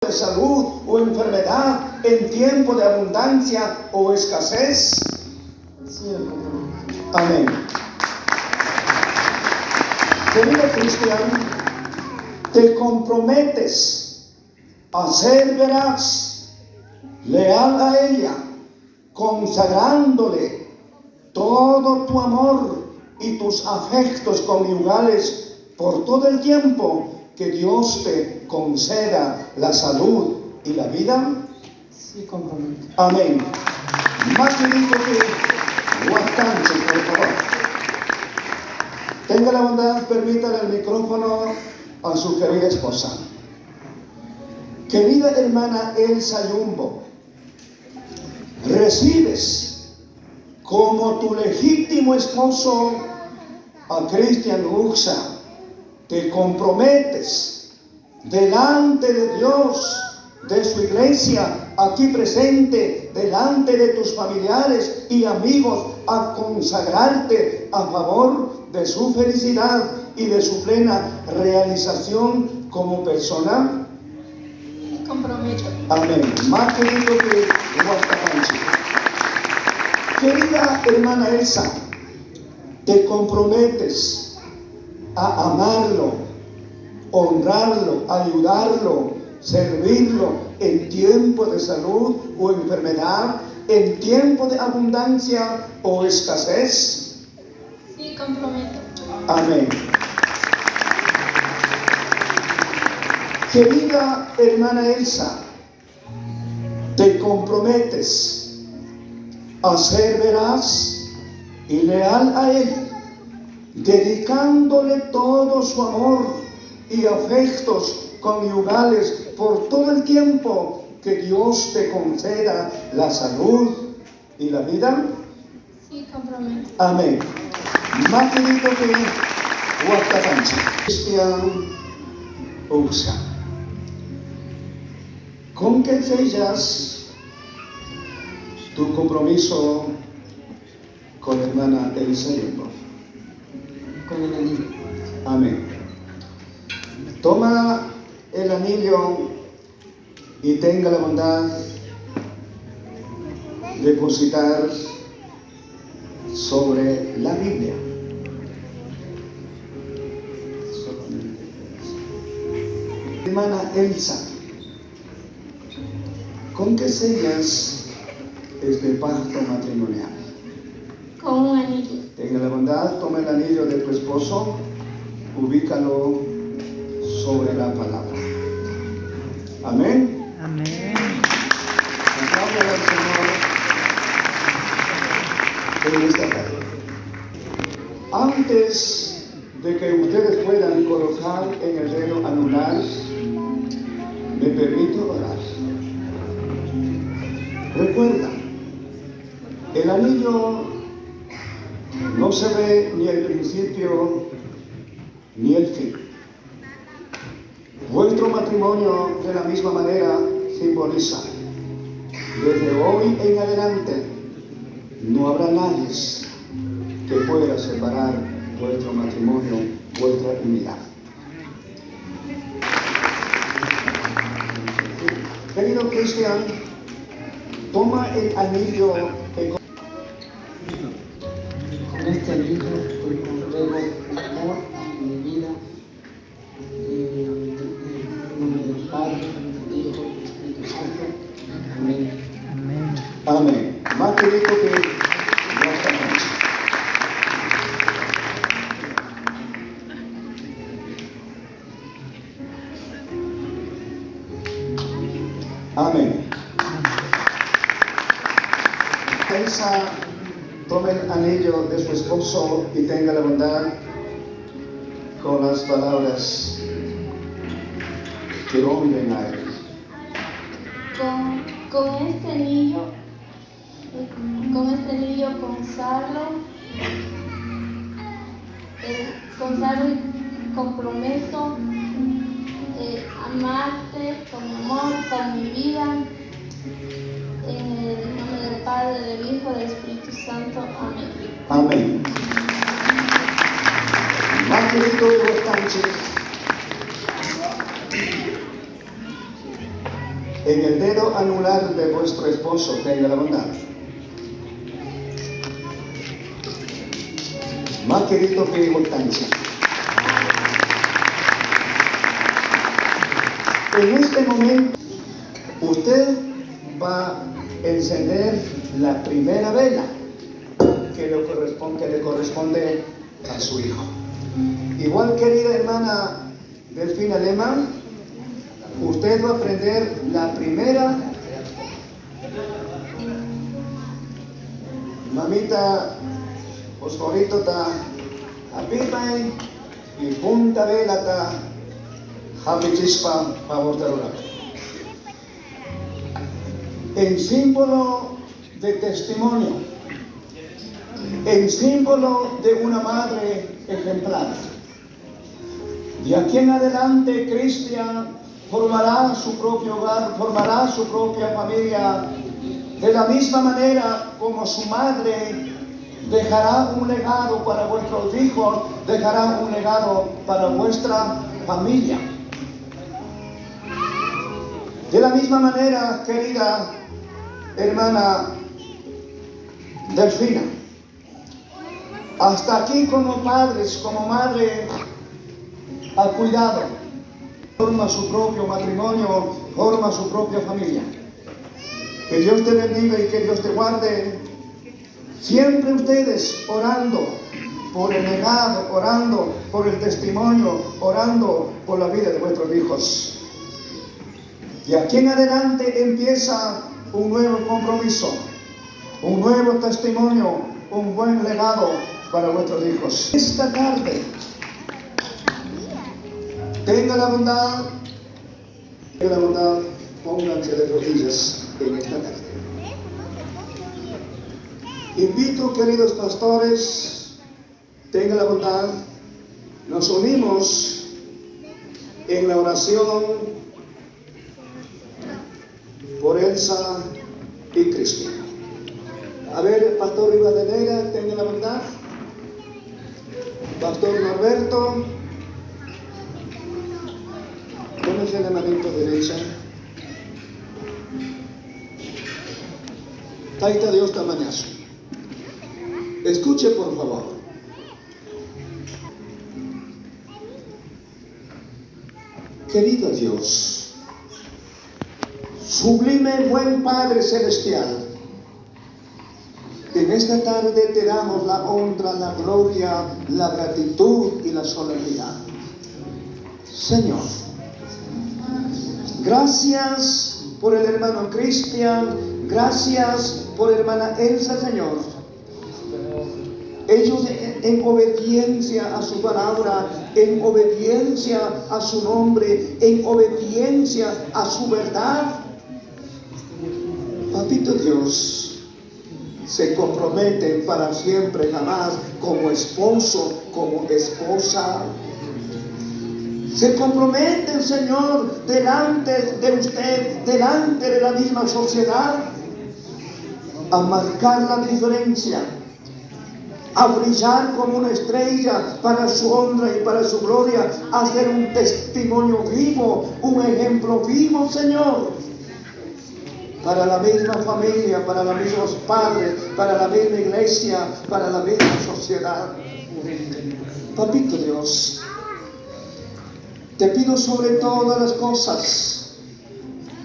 de salud o enfermedad, en tiempo de abundancia o escasez. Amén. Querido cristiano, te comprometes a ser veraz, leal a ella, consagrándole todo tu amor y tus afectos conyugales por todo el tiempo que Dios te conceda la salud y la vida. Sí, comprometo. Amén. Más querido que bastante, por favor. Tenga la bondad, permítale el micrófono a su querida esposa. Querida hermana Elsa Yumbo, recibes como tu legítimo esposo a Cristian Uxa. Te comprometes delante de Dios, de su iglesia, aquí presente, delante de tus familiares y amigos, a consagrarte a favor de su felicidad y de su plena realización como persona. Me comprometo. Amén. Más querido que Guatapanchi. Querida hermana Elsa, te comprometes a amarlo, honrarlo, ayudarlo, servirlo en tiempo de salud o enfermedad, en tiempo de abundancia o escasez. Sí, comprometo. Amén. Querida hermana Elsa, te comprometes a ser veraz y leal a él, dedicándole todo su amor y afectos conyugales por todo el tiempo que Dios te conceda la salud y la vida. Sí, comprometo. Amén. Más querido que Huastapancha. Cristian Uxa. ¿Con qué sellas tu compromiso con la hermana Elsa Yumbo? Con el anillo. Amén. Toma el anillo y tenga la bondad de depositar sobre la Biblia. Hermana Elsa, ¿con qué sellas este pacto matrimonial? Con un anillo. Tenga la bondad, toma el anillo de tu esposo, ubícalo sobre la palabra. Amén. Amén. Apláudale al Señor en esta tarde. Antes de que ustedes puedan colocar en el dedo anular, me permito orar. Recuerda, el anillo no se ve ni el principio ni el fin. Vuestro matrimonio de la misma manera simboliza: desde hoy en adelante no habrá nadie que pueda separar vuestro matrimonio, vuestra unidad. Querido Cristian, toma el anillo que Con este anillo te congrego amor a mi vida. En nombre del Padre, del Hijo y del Espíritu Santo. Amén. Amén. Amén. Más querido que nuestra noche. Amén. Elsa, tome el anillo de su esposo y tenga la bondad con las palabras que honren a él. Con este anillo consagro y comprometo amarte con mi amor, con mi vida, en el nombre del Padre, del Hijo y del Espíritu Santo. Amén. Amén. Más querido de los canches, En el dedo anular de vuestro esposo tenga la bondad. Más querido que importancia. En este momento, usted va a encender la primera vela que le corresponde a su hijo. Igual, querida hermana Delfina Alemán, usted va a prender la primera. Mamita, fosforito ta apipay y punta vela ta happy chispa favor de orar. En símbolo de testimonio, en símbolo de una madre ejemplar. De aquí en adelante, Cristian formará su propio hogar, formará su propia familia, de la misma manera como su madre dejará un legado para vuestros hijos, dejará un legado para vuestra familia. De la misma manera, querida hermana Delfina, hasta aquí como padres, como madre, ha cuidado, forma su propio matrimonio, forma su propia familia. Que Dios te bendiga y que Dios te guarde. Siempre ustedes orando por el legado, orando por el testimonio, orando por la vida de vuestros hijos. Y aquí en adelante empieza un nuevo compromiso, un nuevo testimonio, un buen legado para vuestros hijos. Esta tarde, tenga la bondad, pónganse de rodillas en esta tarde. Invito, queridos pastores, tenga la bondad, nos unimos en la oración por Elsa y Cristian. A ver, Pastor Rivadeneira, tenga la bondad. Pastor Norberto, pónganse la manito derecha. Taita Dios tamañazo. Escuche por favor. Querido Dios, sublime buen Padre Celestial, en esta tarde te damos la honra, la gloria, la gratitud y la solemnidad. Señor, gracias por el hermano Cristian, gracias por hermana Elsa, Señor. Ellos en obediencia a su palabra, en obediencia a su nombre, en obediencia a su verdad, Papito Dios, se comprometen para siempre jamás como esposo, como esposa. Se comprometen, Señor, delante de usted, delante de la misma sociedad, a marcar la diferencia, a brillar como una estrella para su honra y para su gloria, a ser un testimonio vivo, un ejemplo vivo, Señor, para la misma familia, para los mismos padres, para la misma iglesia, para la misma sociedad. Papito Dios, te pido sobre todas las cosas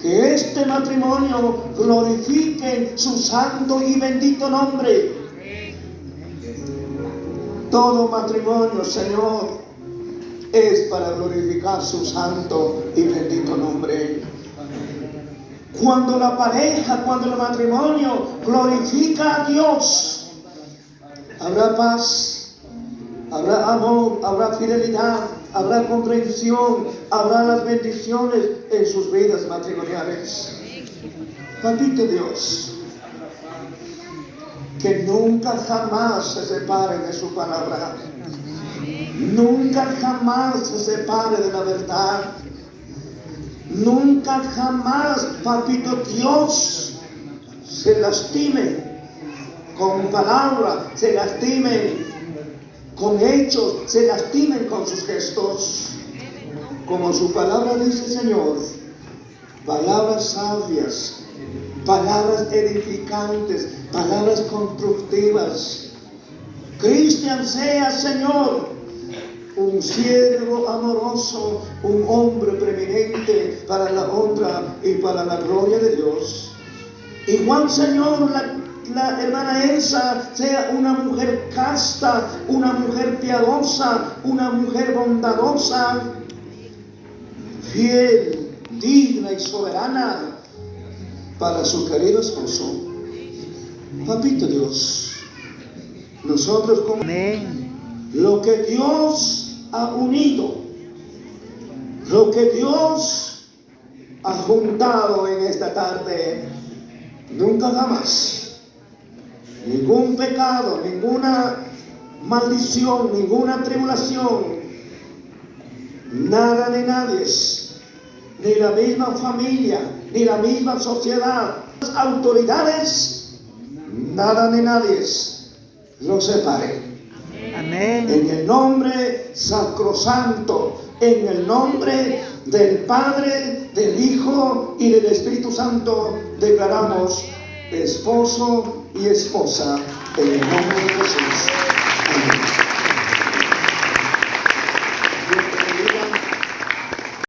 que este matrimonio glorifique su santo y bendito nombre. Todo matrimonio, Señor, es para glorificar su santo y bendito nombre. Cuando la pareja, cuando el matrimonio glorifica a Dios, habrá paz, habrá amor, habrá fidelidad, habrá comprensión, habrá las bendiciones en sus vidas matrimoniales. Papito Dios, que nunca jamás se separe de su palabra, nunca jamás se separe de la verdad, nunca jamás, Papito Dios, se lastime con palabra, se lastime con hechos, se lastimen con sus gestos. Como su palabra dice, Señor, palabras sabias, palabras edificantes, palabras constructivas. Cristian sea, Señor, un siervo amoroso, un hombre preeminente para la honra y para la gloria de Dios. Igual, Señor, la hermana Elsa sea una mujer casta, una mujer piadosa, una mujer bondadosa, fiel, digna y soberana para su querido esposo. Papito Dios, nosotros como lo que Dios ha unido, lo que Dios ha juntado en esta tarde, nunca jamás, ningún pecado, ninguna maldición, ninguna tribulación, nada ni nadie, ni la misma familia, ni la misma sociedad, las autoridades, nada ni nadie lo separe. Amén. En el nombre sacrosanto, en el nombre del Padre, del Hijo y del Espíritu Santo, declaramos esposo y esposa en el nombre de Jesús.